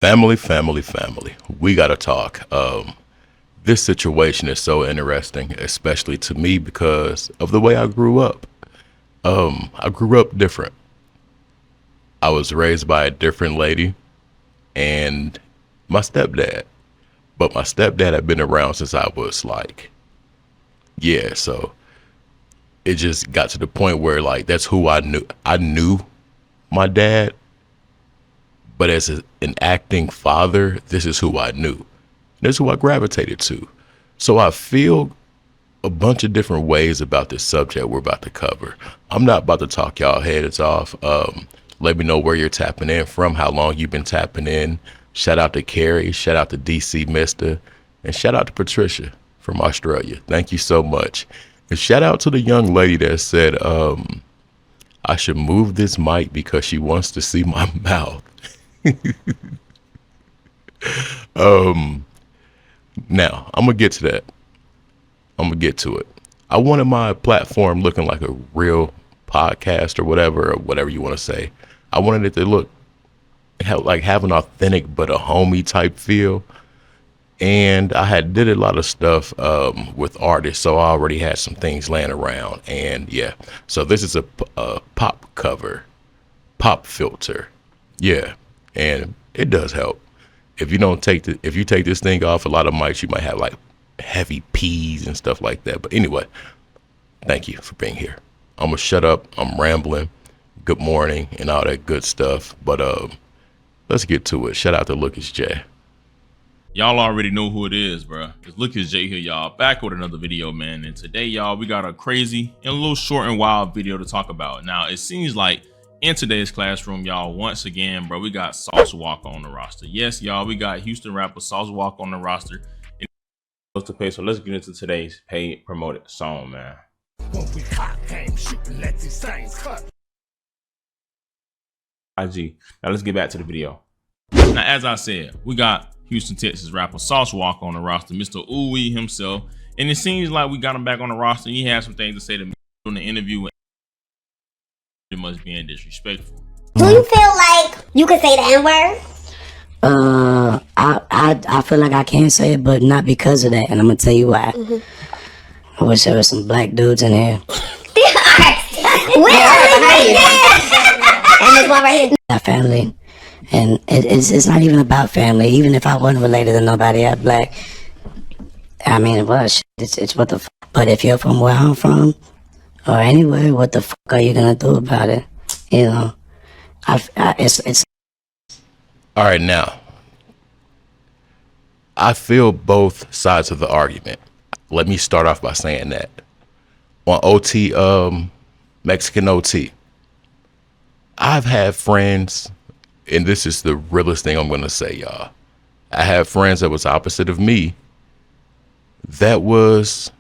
Family. We gotta talk. This situation is so interesting, especially to me because of the way I grew up. I grew up different. I was raised by a different lady and my stepdad. But my stepdad had been around since I was like, yeah, so it just got to the point where like that's who I knew. I knew my dad, but as an acting father, this is who I knew. This is who I gravitated to. So I feel a bunch of different ways about this subject we're about to cover. I'm not about to talk y'all heads off. Let me know where you're tapping in from, how long you've been tapping in. Shout out to Carrie, shout out to DC Mister, and shout out to Patricia from Australia. Thank you so much. And shout out to the young lady that said I should move this mic because she wants to see my mouth. Now, I'm gonna get to that. I'm gonna get to it. I wanted my platform looking like a real podcast or whatever you want to say. I wanted it to look have an authentic but a homey type feel. And I had did a lot of stuff with artists, so I already had some things laying around. And yeah, so this is a pop cover, pop filter. Yeah, and it does help. If you take this thing off a lot of mics, you might have like heavy P's and stuff like that. But anyway, thank you for being here. I'm gonna shut up. I'm rambling. Good morning and all that good stuff. But let's get to it. Shout out to Lucas J. Y'all already know who it is, bro. It's Lucas J here, y'all. Back with another video, man. And today, y'all, we got a crazy and a little short and wild video to talk about. Now, it seems like in today's classroom, y'all, once again, bro, we got Sauce Walka on the roster. Yes, y'all, we got Houston rapper Sauce Walka on the roster. To pay, so let's get into today's paid promoted song, man. When we hot game shooting, let these things cut. IG. Now let's get back to the video. Now, as I said, we got Houston, Texas rapper Sauce Walka on the roster, Mr. Ooey himself, and it seems like we got him back on the roster. And he has some things to say to me in the interview, and pretty much being disrespectful. Do you feel like you could say the N-word? I feel like I can say it, but not because of that, and I'm gonna tell you why. I wish there was some black dudes in here. And this one right here. That family, and it's not even about family. Even if I wasn't related to nobody out black, I mean, it's what the. But if you're from where I'm from, or anywhere, what the fuck are you gonna do about it? You know, it's. All right, now, I feel both sides of the argument. Let me start off by saying that. On OT, Mexican OT, I've had friends, and this is the realest thing I'm going to say, y'all. I had friends that was opposite of me that was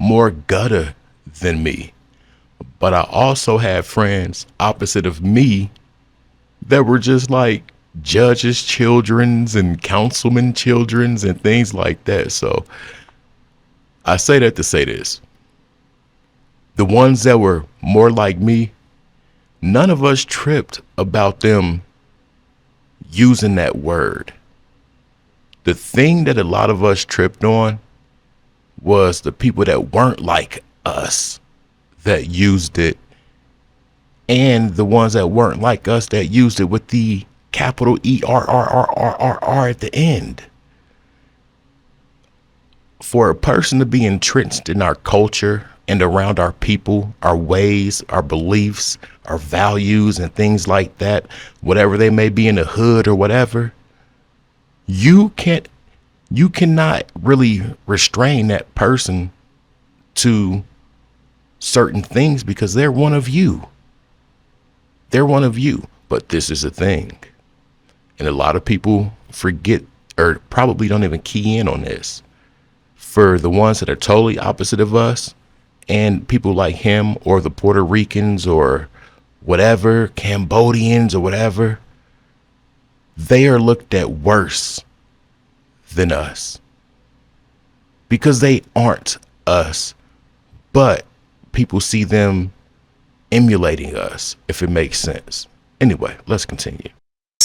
more gutter than me. But I also had friends opposite of me that were just like judges' children's and councilmen children's and things like that. So I say that to say this. The ones that were more like me, none of us tripped about them using that word. The thing that a lot of us tripped on was the people that weren't like us that used it, and the ones that weren't like us that used it with the capital ERRRRR at the end. For a person to be entrenched in our culture and around our people, our ways, our beliefs, our values, and things like that, whatever they may be in the hood or whatever, you cannot really restrain that person to certain things because they're one of you. They're one of you. But this is a thing. And a lot of people forget or probably don't even key in on this. For the ones that are totally opposite of us and people like him or the Puerto Ricans or whatever, Cambodians or whatever, they are looked at worse than us because they aren't us, but people see them emulating us, if it makes sense. Anyway, let's continue.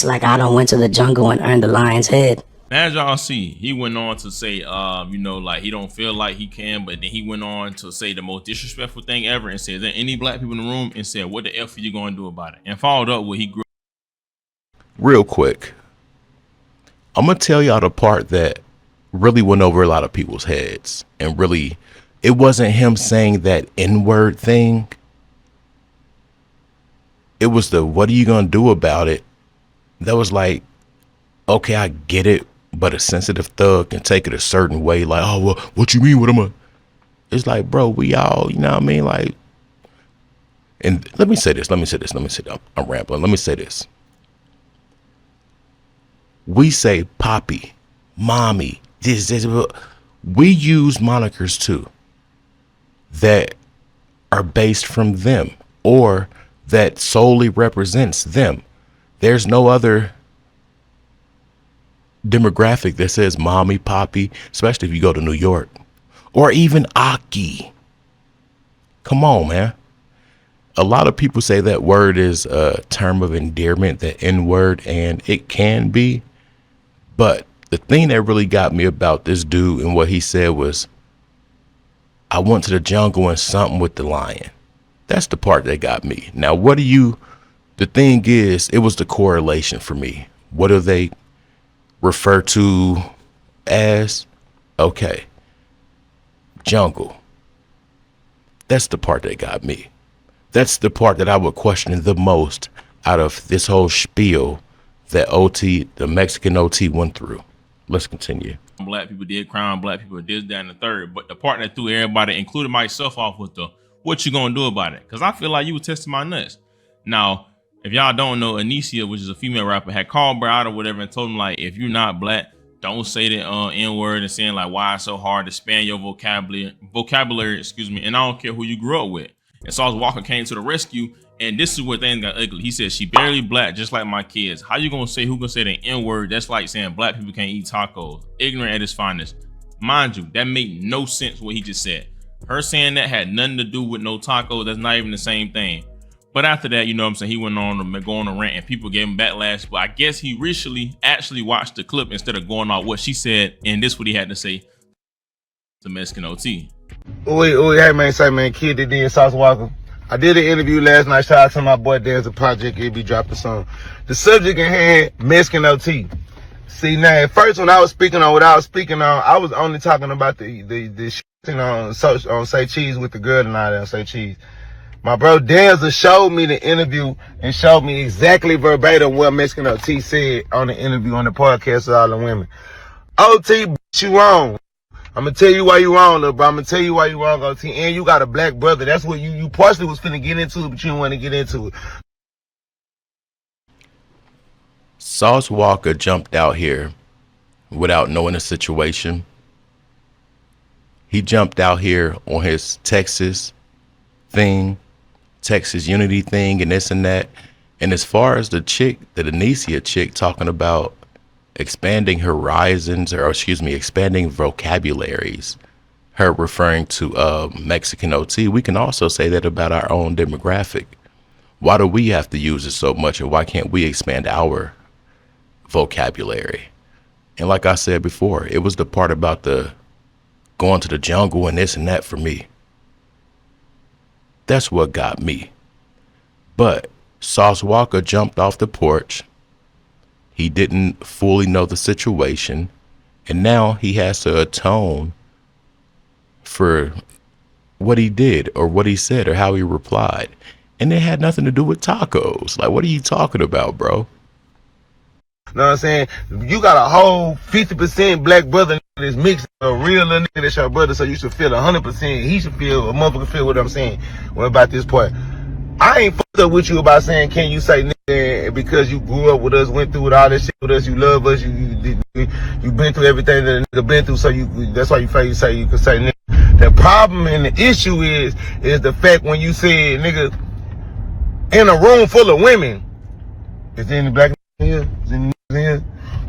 It's like I done went to the jungle and earned the lion's head. As y'all see, he went on to say, you know, like he don't feel like he can, but then he went on to say the most disrespectful thing ever and said, "Is there any black people in the room?" and said, "What the F are you going to do about it?" and followed up with he grew. Real quick, I'm gonna tell y'all the part that really went over a lot of people's heads, and really, it wasn't him saying that N-word thing. It was the "what are you gonna do about it?" that was like, okay, I get it, but a sensitive thug can take it a certain way. Like, oh, well, what you mean? What am I? It's like, bro, we all, you know what I mean? Like, and let me say this. I'm rambling. Let me say this. We say poppy, mommy, this. We use monikers too that are based from them or that solely represents them. There's no other demographic that says mommy, poppy, especially if you go to New York, or even Aki. Come on, man. A lot of people say that word is a term of endearment, the N-word, and it can be. But the thing that really got me about this dude and what he said was, I went to the jungle and something with the lion. That's the part that got me. Now, the thing is, it was the correlation for me. What do they refer to as? Okay, jungle. That's the part that got me. That's the part that I would question the most out of this whole spiel that the Mexican OT went through. Let's continue. Black people did crime, black people did that and the third. But the part that threw everybody, including myself, off was the "what you gonna do about it?" Because I feel like you were testing my nuts. Now, if y'all don't know, Anicia, which is a female rapper, had called her out or whatever and told him, like, if you're not black, don't say the N-word, and saying like, why it's so hard to span your vocabulary, excuse me, and I don't care who you grew up with. And Sauce Walka came to the rescue, and this is where things got ugly. He said, "She barely black, just like my kids. How you gonna say who gonna say the N-word? That's like saying black people can't eat tacos." Ignorant at its finest. Mind you, that made no sense what he just said. Her saying that had nothing to do with no tacos. That's not even the same thing. But after that, you know what I'm saying, he went on to go on a rant and people gave him backlash. But I guess he recently actually watched the clip instead of going on what she said. And this what he had to say to Mexican OT. Hey man, say man, kid that did Sauce Walka. I did an interview last night. Shout out to my boy Dan's a project. He'll be dropping soon. The subject at hand, Mexican OT. See now, at first when I was speaking on what I was speaking on, I was only talking about the shit on Say Cheese with the girl and all that on Say Cheese. My bro Danza showed me the interview and showed me exactly verbatim what Mexican OT said on the interview on the podcast with all the women. OT, you wrong. I'm gonna tell you why you wrong, little bro. I'm gonna tell you why you wrong, OT. And you got a black brother. That's what you partially was finna get into it, but you didn't want to get into it. Sauce Walka jumped out here without knowing the situation. He jumped out here on his Texas thing, Texas unity thing, and this and that. And as far as the chick, the Anicia chick, talking about expanding horizons, or excuse me, expanding vocabularies, her referring to Mexican OT, we can also say that about our own demographic. Why do we have to use it so much, and why can't we expand our vocabulary? And like I said before, it was the part about the going to the jungle and this and that for me. That's what got me. But Sauce Walka jumped off the porch. He didn't fully know the situation, and now he has to atone for what he did or what he said or how he replied. And it had nothing to do with tacos. Like, what are you talking about, bro? Know what I'm saying? You got a whole 50% black brother that's mixed, a real little nigga that's your brother, so you should feel 100%. He should feel, a motherfucker feel what I'm saying. What about this part? I ain't fucked up with you about saying, can you say nigga, because you grew up with us, went through all this shit with us, you love us, you been through everything that a nigga been through, so that's why you feel you say you can say nigga. The problem and the issue is the fact when you say nigga in a room full of women, is there any black niggas here? Is there any niggas here?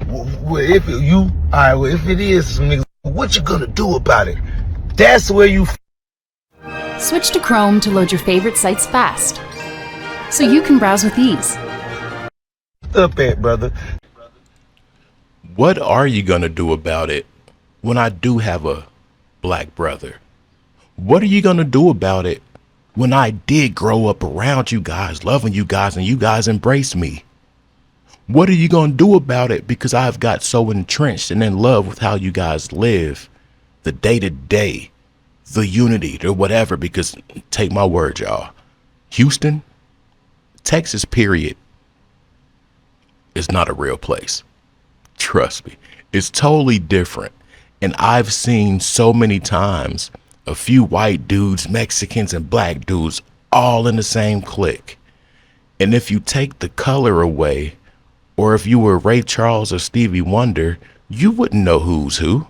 Well, if you, all right, well, if it is some niggas, what you gonna do about it? That's where you. Switch to Chrome to load your favorite sites fast, so you can browse with ease. up at, brother. What are you gonna do about it when I do have a black brother? What are you gonna do about it when I did grow up around you guys, loving you guys, and you guys embraced me? What are you gonna do about it because I've got so entrenched and in love with how you guys live, the day to day, the unity, the whatever? Because take my word, y'all, Houston, Texas, period, is not a real place. Trust me, it's totally different. And I've seen so many times a few white dudes, Mexicans, and black dudes all in the same clique. And if you take the color away, or if you were Ray Charles or Stevie Wonder, you wouldn't know who's who.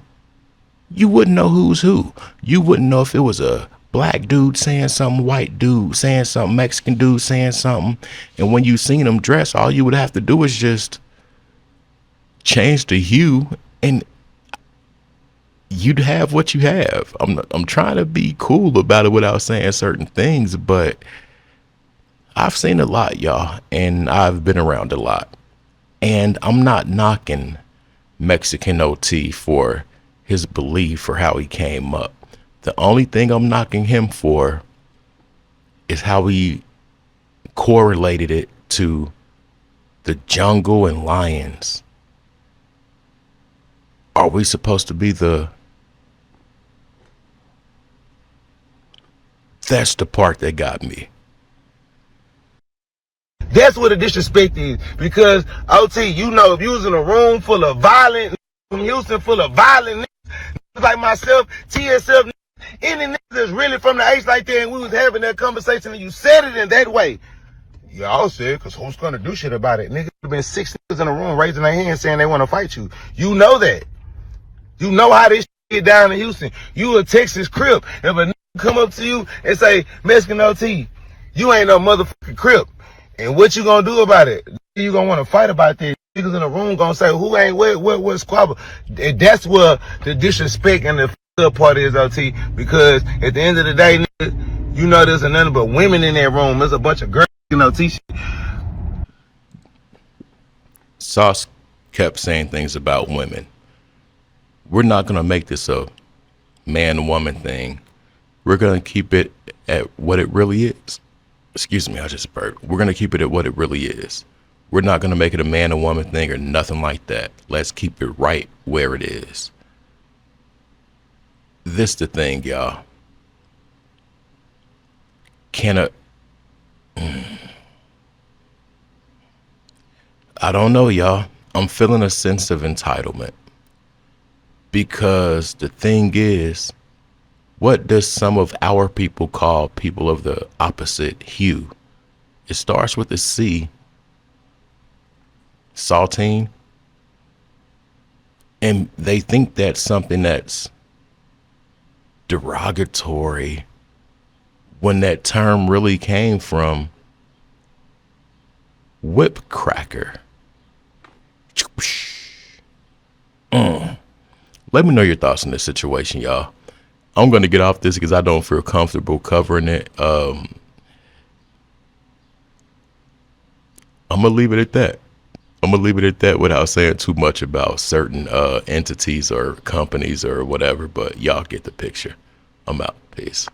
You wouldn't know who's who. You wouldn't know if it was a black dude saying something, white dude saying something, Mexican dude saying something. And when you seen them dress, all you would have to do is just change the hue and you'd have what you have. I'm trying to be cool about it without saying certain things, but I've seen a lot, y'all, and I've been around a lot. And I'm not knocking Mexican OT for his belief or how he came up. The only thing I'm knocking him for is how he correlated it to the jungle and lions. Are we supposed to be that's the part that got me. That's what the disrespect is. Because, OT, you know, if you was in a room full of violent from Houston, full of violent like myself, TSF, any niggas that's really from the H like that, and we was having that conversation and you said it in that way, y'all said, because who's going to do shit about it? Niggas have been 6 niggas in a room raising their hands saying they want to fight you. You know that. You know how this shit down in Houston. You a Texas Crip. If a nigga come up to you and say, Mexican OT, you ain't no motherfucking Crip. And what you gonna do about it? You gonna want to fight about this. Niggas in the room gonna say, who ain't what squabble? And that's where the disrespect and the up part is, OT. Because at the end of the day, nigga, you know there's nothing but women in that room. There's a bunch of girls, you know, shit. Sauce kept saying things about women. We're not gonna make this a man-woman thing. We're gonna keep it at what it really is. Excuse me, I just burped. We're going to keep it at what it really is. We're not going to make it a man and woman thing or nothing like that. Let's keep it right where it is. This the thing, y'all. I don't know, y'all. I'm feeling a sense of entitlement. Because the thing is, what does some of our people call people of the opposite hue? It starts with a C. Saltine. And they think that's something that's derogatory when that term really came from whip cracker. Let me know your thoughts on this situation, y'all. I'm going to get off this because I don't feel comfortable covering it. I'm going to leave it at that. I'm going to leave it at that without saying too much about certain entities or companies or whatever, but y'all get the picture. I'm out. Peace.